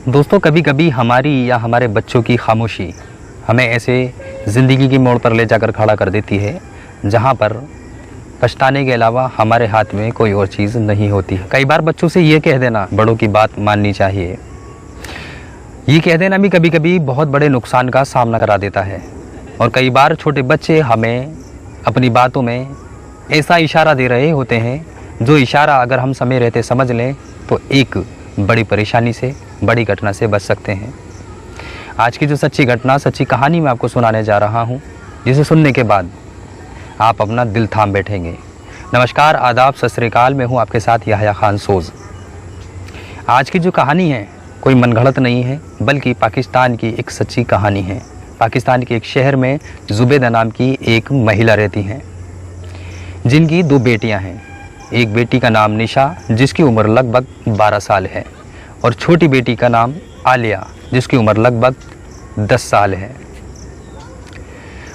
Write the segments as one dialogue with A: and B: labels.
A: दोस्तों, कभी कभी हमारी या हमारे बच्चों की खामोशी हमें ऐसे ज़िंदगी की मोड़ पर ले जाकर खड़ा कर देती है जहाँ पर पछताने के अलावा हमारे हाथ में कोई और चीज़ नहीं होती। कई बार बच्चों से ये कह देना, बड़ों की बात माननी चाहिए, ये कह देना भी कभी कभी बहुत बड़े नुकसान का सामना करा देता है। और कई बार छोटे बच्चे हमें अपनी बातों में ऐसा इशारा दे रहे होते हैं जो इशारा अगर हम समय रहते समझ लें तो एक बड़ी परेशानी से, बड़ी घटना से बच सकते हैं। आज की जो सच्ची घटना, सच्ची कहानी मैं आपको सुनाने जा रहा हूँ, जिसे सुनने के बाद आप अपना दिल थाम बैठेंगे। नमस्कार, आदाब, सत श्री अकाल। मैं हूँ आपके साथ याह्या खान सोज़। आज की जो कहानी है कोई मनगढ़ंत नहीं है, बल्कि पाकिस्तान की एक सच्ची कहानी है। पाकिस्तान के एक शहर में ज़ुबैदा नाम की एक महिला रहती हैं, जिनकी 2 बेटियां हैं। एक बेटी का नाम निशा, जिसकी उम्र लगभग 12 साल है, और छोटी बेटी का नाम आलिया, जिसकी उम्र लगभग 10 साल है।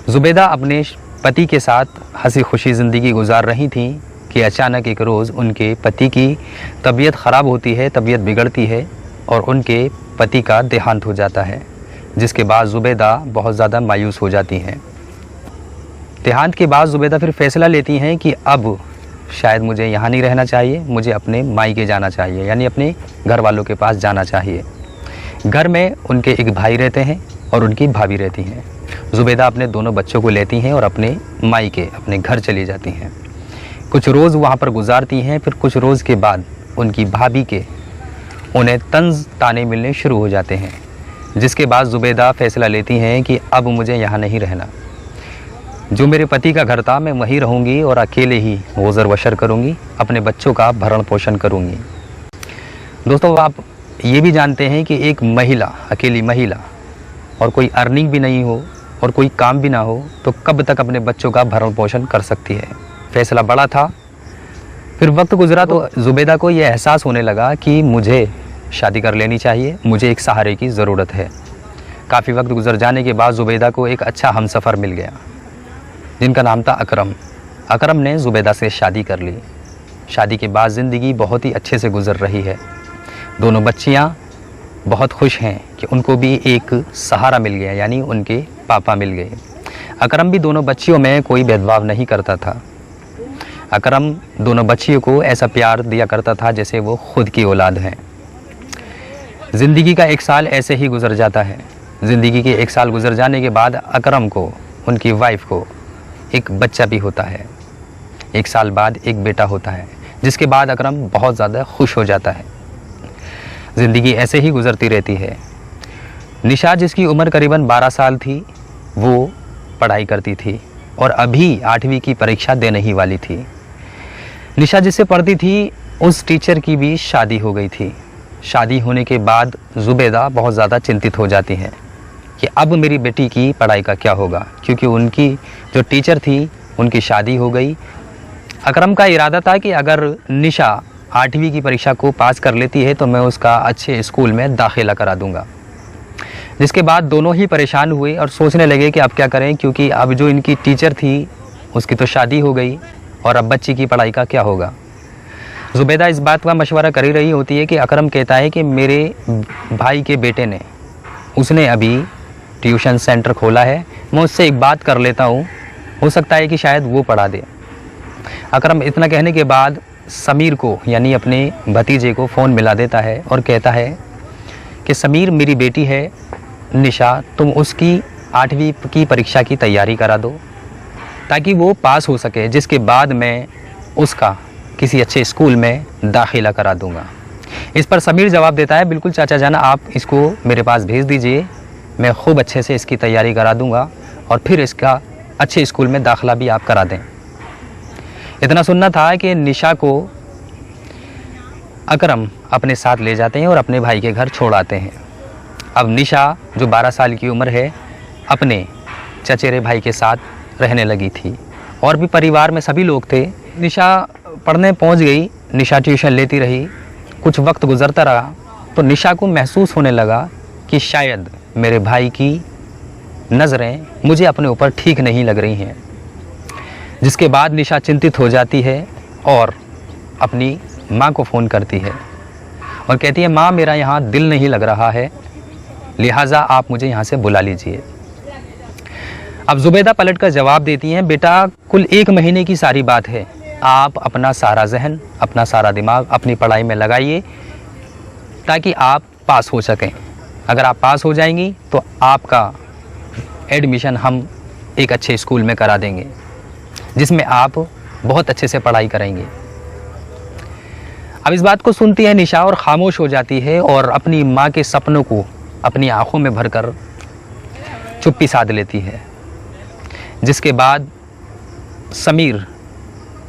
A: ज़ुबैदा अपने पति के साथ हंसी खुशी ज़िंदगी गुजार रही थीं कि अचानक एक रोज़ उनके पति की तबीयत ख़राब होती है, तबीयत बिगड़ती है और उनके पति का देहांत हो जाता है, जिसके बाद ज़ुबैदा बहुत ज़्यादा मायूस हो जाती हैं। देहांत के बाद ज़ुबैदा फिर फ़ैसला लेती हैं कि अब शायद मुझे यहाँ नहीं रहना चाहिए, मुझे अपने मायके जाना चाहिए, यानी अपने घर वालों के पास जाना चाहिए। घर में उनके एक भाई रहते हैं और उनकी भाभी रहती हैं। ज़ुबैदा अपने दोनों बच्चों को लेती हैं और अपने मायके, अपने घर चली जाती हैं। कुछ रोज़ वहाँ पर गुजारती हैं। फिर कुछ रोज़ के बाद उनकी भाभी के उन्हें तंज ताने मिलने शुरू हो जाते हैं, जिसके बाद ज़ुबैदा फ़ैसला लेती हैं कि अब मुझे यहाँ नहीं रहना। जो मेरे पति का घर था मैं वहीं रहूँगी और अकेले ही गुज़र बसर करूँगी, अपने बच्चों का भरण पोषण करूँगी। दोस्तों, आप ये भी जानते हैं कि एक महिला, अकेली महिला, और कोई अर्निंग भी नहीं हो और कोई काम भी ना हो तो कब तक अपने बच्चों का भरण पोषण कर सकती है। फैसला बड़ा था। फिर वक्त गुजरा तो ज़ुबैदा को यह एहसास होने लगा कि मुझे शादी कर लेनी चाहिए, मुझे एक सहारे की ज़रूरत है। काफ़ी वक्त गुजर जाने के बाद ज़ुबैदा को एक अच्छा हमसफ़र मिल गया, जिनका नाम था अकरम। अकरम ने ज़ुबैदा से शादी कर ली। शादी के बाद ज़िंदगी बहुत ही अच्छे से गुजर रही है। दोनों बच्चियाँ बहुत खुश हैं कि उनको भी एक सहारा मिल गया, यानी उनके पापा मिल गए। अकरम भी दोनों बच्चियों में कोई भेदभाव नहीं करता था। अकरम दोनों बच्चियों को ऐसा प्यार दिया करता था जैसे वो खुद की औलाद हैं। ज़िंदगी का 1 साल ऐसे ही गुजर जाता है। ज़िंदगी के 1 साल गुजर जाने के बाद अकरम को, उनकी वाइफ को, एक बच्चा भी होता है। 1 साल बाद एक बेटा होता है, जिसके बाद अकरम बहुत ज़्यादा खुश हो जाता है। ज़िंदगी ऐसे ही गुजरती रहती है। निशा, जिसकी उम्र करीबन 12 साल थी, वो पढ़ाई करती थी और अभी 8वीं की परीक्षा देने ही वाली थी। निशा जिससे पढ़ती थी उस टीचर की भी शादी हो गई थी। शादी होने के बाद ज़ुबैदा बहुत ज़्यादा चिंतित हो जाती हैं कि अब मेरी बेटी की पढ़ाई का क्या होगा, क्योंकि उनकी जो टीचर थी उनकी शादी हो गई। अकरम का इरादा था कि अगर निशा 8वीं की परीक्षा को पास कर लेती है तो मैं उसका अच्छे स्कूल में दाखिला करा दूंगा। जिसके बाद दोनों ही परेशान हुए और सोचने लगे कि अब क्या करें, क्योंकि अब जो इनकी टीचर थी उसकी तो शादी हो गई और अब बच्ची की पढ़ाई का क्या होगा। ज़ुबैदा इस बात का मशवरा कर ही रही होती है कि अकरम कहता है कि मेरे भाई के बेटे ने, उसने अभी ट्यूशन सेंटर खोला है, मैं उससे एक बात कर लेता हूँ, हो सकता है कि शायद वो पढ़ा दे। अकरम इतना कहने के बाद समीर को, यानी अपने भतीजे को फ़ोन मिला देता है और कहता है कि समीर, मेरी बेटी है निशा, तुम उसकी 8वीं की परीक्षा की तैयारी करा दो ताकि वो पास हो सके, जिसके बाद मैं उसका किसी अच्छे स्कूल में दाखिला करा दूँगा। इस पर समीर जवाब देता है, बिल्कुल चाचा जान, आप इसको मेरे पास भेज दीजिए, मैं खूब अच्छे से इसकी तैयारी करा दूंगा और फिर इसका अच्छे स्कूल में दाखिला भी आप करा दें। इतना सुनना था कि निशा को अकरम अपने साथ ले जाते हैं और अपने भाई के घर छोड़ आते हैं। अब निशा, जो 12 साल की उम्र है, अपने चचेरे भाई के साथ रहने लगी थी और भी परिवार में सभी लोग थे। निशा पढ़ने पहुंच गई, निशा ट्यूशन लेती रही। कुछ वक्त गुजरता रहा तो निशा को महसूस होने लगा कि शायद मेरे भाई की नज़रें मुझे अपने ऊपर ठीक नहीं लग रही हैं। जिसके बाद निशा चिंतित हो जाती है और अपनी माँ को फ़ोन करती है और कहती है माँ मेरा यहाँ दिल नहीं लग रहा है, लिहाजा आप मुझे यहाँ से बुला लीजिए। अब ज़ुबैदा पलट कर जवाब देती हैं, बेटा कुल 1 महीने की सारी बात है, आप अपना सारा जहन, अपना सारा दिमाग अपनी पढ़ाई में लगाइए ताकि आप पास हो सकें। अगर आप पास हो जाएंगी तो आपका एडमिशन हम एक अच्छे स्कूल में करा देंगे जिसमें आप बहुत अच्छे से पढ़ाई करेंगे। अब इस बात को सुनती है निशा और ख़ामोश हो जाती है और अपनी माँ के सपनों को अपनी आँखों में भरकर चुप्पी साध लेती है। जिसके बाद समीर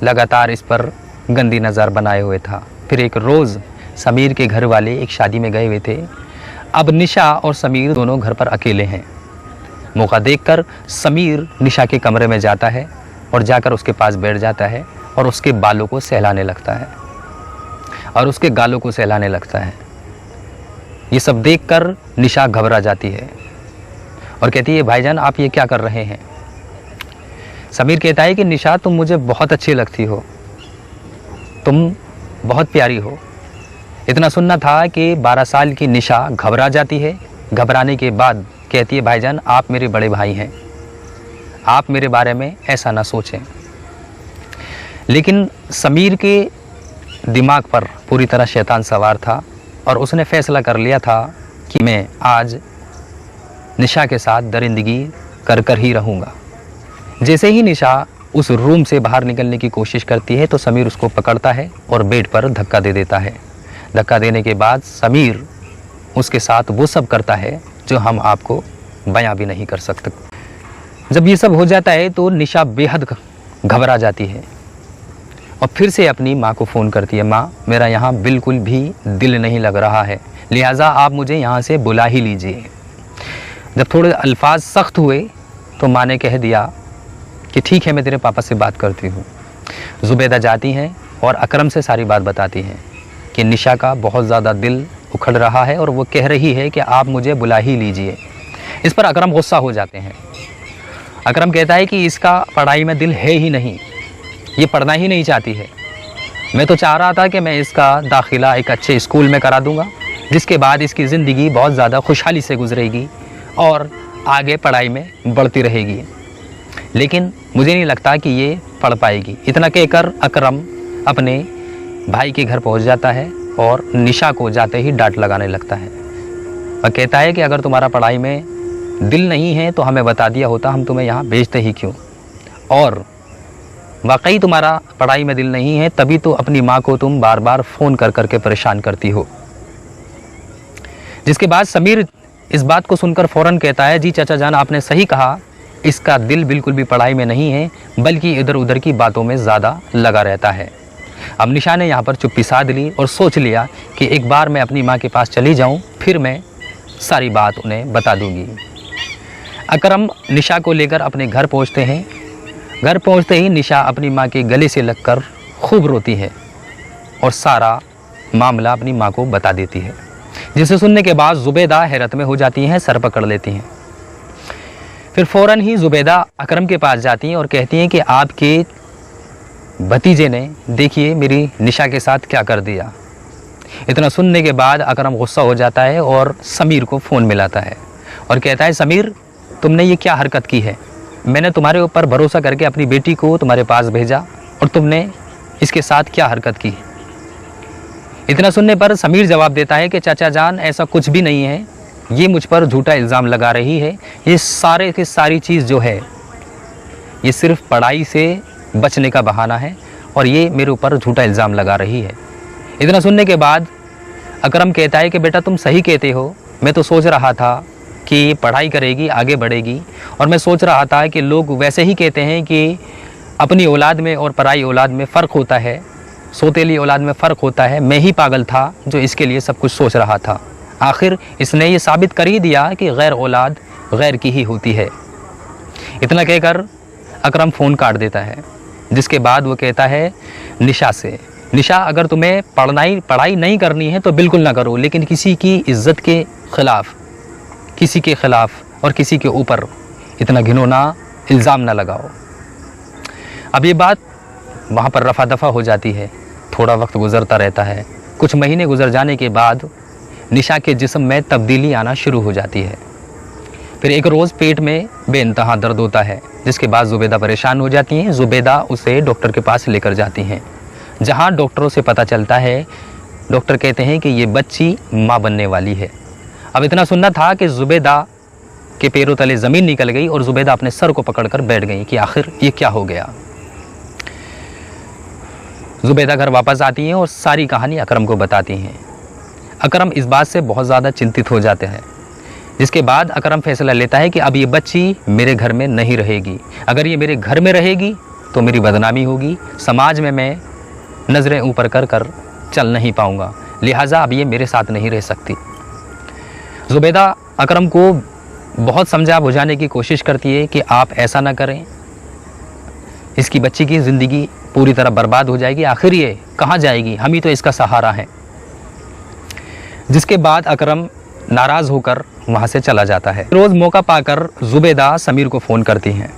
A: लगातार इस पर गंदी नज़र बनाए हुए था। फिर एक रोज़ समीर के घर वाले एक शादी में गए हुए थे। अब निशा और समीर दोनों घर पर अकेले हैं। मौका देखकर समीर निशा के कमरे में जाता है और जाकर उसके पास बैठ जाता है और उसके बालों को सहलाने लगता है और उसके गालों को सहलाने लगता है। ये सब देखकर निशा घबरा जाती है और कहती है भाईजान आप ये क्या कर रहे हैं। समीर कहता है कि निशा तुम मुझे बहुत अच्छी लगती हो, तुम बहुत प्यारी हो। इतना सुनना था कि 12 साल की निशा घबरा जाती है। घबराने के बाद कहती है भाईजान आप मेरे बड़े भाई हैं, आप मेरे बारे में ऐसा ना सोचें। लेकिन समीर के दिमाग पर पूरी तरह शैतान सवार था और उसने फैसला कर लिया था कि मैं आज निशा के साथ दरिंदगी कर कर ही रहूँगा। जैसे ही निशा उस रूम से बाहर निकलने की कोशिश करती है तो समीर उसको पकड़ता है और बेड पर धक्का दे देता है। धक्का देने के बाद समीर उसके साथ वो सब करता है जो हम आपको बयां भी नहीं कर सकते। जब ये सब हो जाता है तो निशा बेहद घबरा जाती है और फिर से अपनी माँ को फ़ोन करती है, माँ मेरा यहाँ बिल्कुल भी दिल नहीं लग रहा है, लिहाजा आप मुझे यहाँ से बुला ही लीजिए। जब थोड़े अल्फाज सख्त हुए तो माँ ने कह दिया कि ठीक है मैं तेरे पापा से बात करती हूँ। ज़ुबैदा जाती हैं और अकरम से सारी बात बताती हैं कि निशा का बहुत ज़्यादा दिल उखड़ रहा है और वो कह रही है कि आप मुझे बुला ही लीजिए। इस पर अकरम गुस्सा हो जाते हैं। अकरम कहता है कि इसका पढ़ाई में दिल है ही नहीं, ये पढ़ना ही नहीं चाहती है। मैं तो चाह रहा था कि मैं इसका दाखिला एक अच्छे स्कूल में करा दूंगा जिसके बाद इसकी ज़िंदगी बहुत ज़्यादा खुशहाली से गुजरेगी और आगे पढ़ाई में बढ़ती रहेगी, लेकिन मुझे नहीं लगता कि ये पढ़ पाएगी। इतना कहकर अकरम अपने भाई के घर पहुंच जाता है और निशा को जाते ही डांट लगाने लगता है और कहता है कि अगर तुम्हारा पढ़ाई में दिल नहीं है तो हमें बता दिया होता, हम तुम्हें यहाँ भेजते ही क्यों। और वाकई तुम्हारा पढ़ाई में दिल नहीं है तभी तो अपनी माँ को तुम बार बार फ़ोन कर करके परेशान करती हो। जिसके बाद समीर इस बात को सुनकर फ़ौरन कहता है, जी चाचा जान आपने सही कहा, इसका दिल बिल्कुल भी पढ़ाई में नहीं है बल्कि इधर उधर की बातों में ज़्यादा लगा रहता है। अब निशा ने यहाँ पर चुप्पी साध ली और सोच लिया कि एक बार मैं अपनी माँ के पास चली जाऊँ, फिर मैं सारी बात उन्हें बता दूँगी। अकरम निशा को लेकर अपने घर पहुँचते हैं। घर पहुँचते ही निशा अपनी माँ के गले से लगकर खूब रोती है और सारा मामला अपनी माँ को बता देती है, जिसे सुनने के बाद ज़ुबैदा हैरत में हो जाती हैं, सर पकड़ लेती हैं। फिर फ़ौरन ही ज़ुबैदा अकरम के पास जाती हैं और कहती हैं कि आपके भतीजे ने देखिए मेरी निशा के साथ क्या कर दिया। इतना सुनने के बाद अकरम गुस्सा हो जाता है और समीर को फ़ोन मिलाता है और कहता है, समीर तुमने ये क्या हरकत की है, मैंने तुम्हारे ऊपर भरोसा करके अपनी बेटी को तुम्हारे पास भेजा और तुमने इसके साथ क्या हरकत की। इतना सुनने पर समीर जवाब देता है कि चाचा जान ऐसा कुछ भी नहीं है, ये मुझ पर झूठा इल्ज़ाम लगा रही है, ये सारे की सारी चीज़ जो है ये सिर्फ पढ़ाई से बचने का बहाना है और ये मेरे ऊपर झूठा इल्ज़ाम लगा रही है। इतना सुनने के बाद अकरम कहता है कि बेटा तुम सही कहते हो, मैं तो सोच रहा था कि ये पढ़ाई करेगी आगे बढ़ेगी और मैं सोच रहा था कि लोग वैसे ही कहते हैं कि अपनी औलाद में और पराई औलाद में फ़र्क होता है, सौतेली औलाद में फ़र्क होता है। मैं ही पागल था जो इसके लिए सब कुछ सोच रहा था। आखिर इसने ये साबित कर ही दिया कि गैर औलाद गैर की ही होती है। इतना कहकर अकरम फ़ोन काट देता है, जिसके बाद वो कहता है निशा से, निशा अगर तुम्हें पढ़ाई नहीं करनी है तो बिल्कुल ना करो, लेकिन किसी की इज़्ज़त के ख़िलाफ़, किसी के ख़िलाफ़ और किसी के ऊपर इतना घिनौना इल्ज़ाम ना लगाओ। अब ये बात वहाँ पर रफ़ा दफ़ा हो जाती है। थोड़ा वक्त गुज़रता रहता है कुछ महीने गुजर जाने के बाद निशा के जिस्म में तब्दीली आना शुरू हो जाती है। फिर एक रोज़ पेट में बेइंतहा दर्द होता है, जिसके बाद ज़ुबैदा परेशान हो जाती हैं। ज़ुबैदा उसे डॉक्टर के पास लेकर जाती हैं, जहां डॉक्टरों से पता चलता है, डॉक्टर कहते हैं कि ये बच्ची माँ बनने वाली है। अब इतना सुनना था कि ज़ुबैदा के पैरों तले ज़मीन निकल गई और ज़ुबैदा अपने सर को पकड़कर बैठ गई कि आखिर ये क्या हो गया। ज़ुबैदा घर वापस आती हैं और सारी कहानी अकरम को बताती हैं। अकरम इस बात से बहुत ज़्यादा चिंतित हो जाते हैं, जिसके बाद अकरम फैसला लेता है कि अब ये बच्ची मेरे घर में नहीं रहेगी। अगर ये मेरे घर में रहेगी तो मेरी बदनामी होगी, समाज में मैं नज़रें ऊपर कर कर चल नहीं पाऊँगा, लिहाजा अब ये मेरे साथ नहीं रह सकती। ज़ुबैदा अकरम को बहुत समझा बुझाने की कोशिश करती है कि आप ऐसा ना करें, इसकी बच्ची की ज़िंदगी पूरी तरह बर्बाद हो जाएगी, आखिर ये कहाँ जाएगी, हम ही तो इसका सहारा हैं। जिसके बाद अकरम नाराज़ होकर वहाँ से चला जाता है। रोज़ मौका पाकर ज़ुबैदा समीर को फ़ोन करती हैं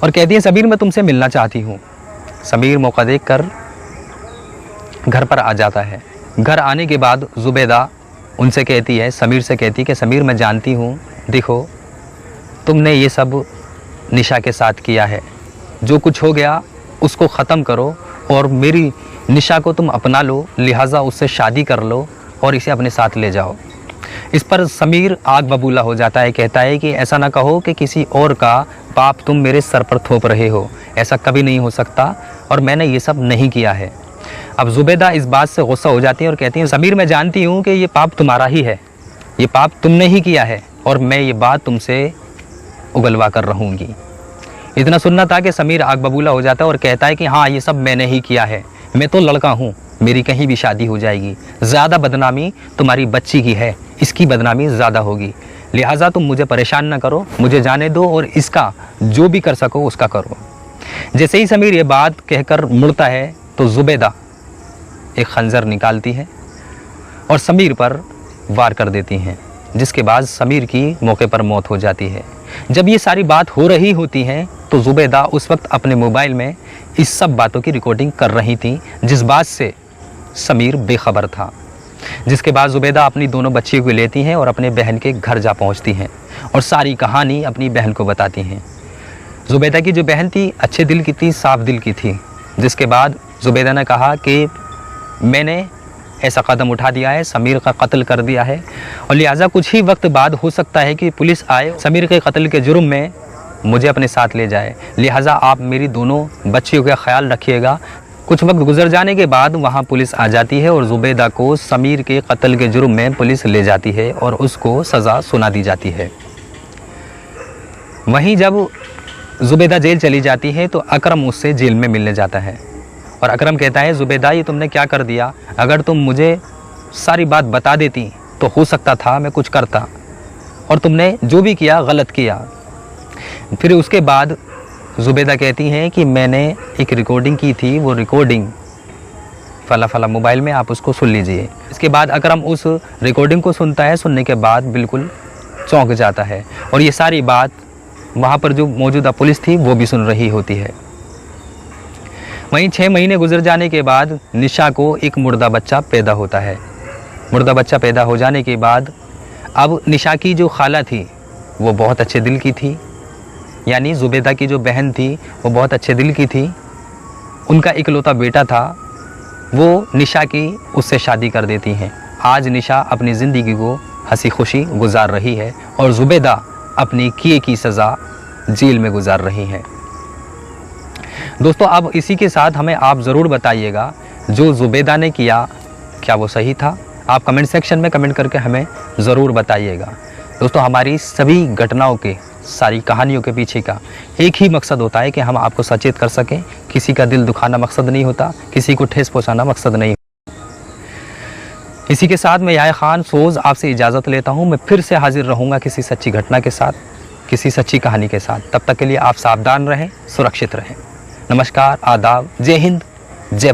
A: और कहती है, समीर मैं तुमसे मिलना चाहती हूँ। समीर मौका देखकर घर पर आ जाता है। घर आने के बाद ज़ुबैदा उनसे कहती है, समीर से कहती है कि समीर मैं जानती हूँ, देखो तुमने ये सब निशा के साथ किया है, जो कुछ हो गया उसको ख़त्म करो और मेरी निशा को तुम अपना लो, लिहाजा उससे शादी कर लो और इसे अपने साथ ले जाओ। इस पर समीर आग बबूला हो जाता है, कहता है कि ऐसा ना कहो कि किसी और का पाप तुम मेरे सर पर थोप रहे हो, ऐसा कभी नहीं हो सकता और मैंने ये सब नहीं किया है। अब ज़ुबैदा इस बात से गुस्सा हो जाती है और कहती है, समीर मैं जानती हूँ कि ये पाप तुम्हारा ही है, ये पाप तुमने ही किया है और मैं ये बात तुमसे उगलवा कर रहूँगी। इतना सुनना था कि समीर आग बबूला हो जाता है और कहता है कि हाँ ये सब मैंने ही किया है, मैं तो लड़का हूँ, मेरी कहीं भी शादी हो जाएगी, ज़्यादा बदनामी तुम्हारी बच्ची की है, इसकी बदनामी ज़्यादा होगी, लिहाजा तुम मुझे परेशान ना करो, मुझे जाने दो और इसका जो भी कर सको उसका करो। जैसे ही समीर ये बात कहकर मुड़ता है तो ज़ुबैदा एक खंजर निकालती है और समीर पर वार कर देती हैं, जिसके बाद समीर की मौके पर मौत हो जाती है। जब ये सारी बात हो रही होती है तो ज़ुबैदा उस वक्त अपने मोबाइल में इस सब बातों की रिकॉर्डिंग कर रही थी, जिस बात से समीर बेखबर था। जिसके बाद ज़ुबैदा अपनी दोनों बच्चियों को लेती हैं और अपने बहन के घर जा पहुंचती हैं और सारी कहानी अपनी बहन को बताती हैं। ज़ुबैदा की जो बहन थी अच्छे दिल की थी, साफ दिल की थी। जिसके बाद ज़ुबैदा ने कहा कि मैंने ऐसा कदम उठा दिया है, समीर का कत्ल कर दिया है और लिहाजा कुछ ही वक्त बाद हो सकता है कि पुलिस आए, समीर के कत्ल के जुर्म में मुझे अपने साथ ले जाए, लिहाजा आप मेरी दोनों बच्चियों का ख्याल रखिएगा। कुछ वक्त गुजर जाने के बाद वहाँ पुलिस आ जाती है और ज़ुबैदा को समीर के कत्ल के जुर्म में पुलिस ले जाती है और उसको सज़ा सुना दी जाती है। वहीं जब ज़ुबैदा जेल चली जाती है तो अकरम उससे जेल में मिलने जाता है और अकरम कहता है, ज़ुबैदा ये तुमने क्या कर दिया, अगर तुम मुझे सारी बात बता देती तो हो सकता था मैं कुछ करता और तुमने जो भी किया गलत किया। फिर उसके बाद ज़ुबैदा कहती हैं कि मैंने एक रिकॉर्डिंग की थी, वो रिकॉर्डिंग फला फला मोबाइल में, आप उसको सुन लीजिए। इसके बाद अकरम उस रिकॉर्डिंग को सुनता है, सुनने के बाद बिल्कुल चौंक जाता है और ये सारी बात वहाँ पर जो मौजूदा पुलिस थी वो भी सुन रही होती है। वहीं 6 महीने गुजर जाने के बाद निशा को एक मुर्दा बच्चा पैदा होता है। मुर्दा बच्चा पैदा हो जाने के बाद अब निशा की जो खाला थी वो बहुत अच्छे दिल की थी, यानी ज़ुबैदा की जो बहन थी वो बहुत अच्छे दिल की थी। उनका इकलौता बेटा था, वो निशा की उससे शादी कर देती हैं। आज निशा अपनी ज़िंदगी को हंसी खुशी गुजार रही है और ज़ुबैदा अपनी किए की सज़ा जेल में गुजार रही हैं। दोस्तों अब इसी के साथ हमें आप ज़रूर बताइएगा जो ज़ुबैदा ने किया क्या वो सही था। आप कमेंट सेक्शन में कमेंट करके हमें ज़रूर बताइएगा। दोस्तों हमारी सभी घटनाओं के, सारी कहानियों के पीछे का एक ही मकसद होता है कि हम आपको सचेत कर सकें। किसी का दिल दुखाना मकसद नहीं होता, किसी को ठेस पहुँचाना मकसद नहीं। इसी के साथ मैं याह्या खान सोज़ आपसे इजाज़त लेता हूँ। मैं फिर से हाजिर रहूँगा किसी सच्ची घटना के साथ, किसी सच्ची कहानी के साथ। तब तक के लिए आप सावधान रहें, सुरक्षित रहें। नमस्कार, आदाब, जय हिंद, जय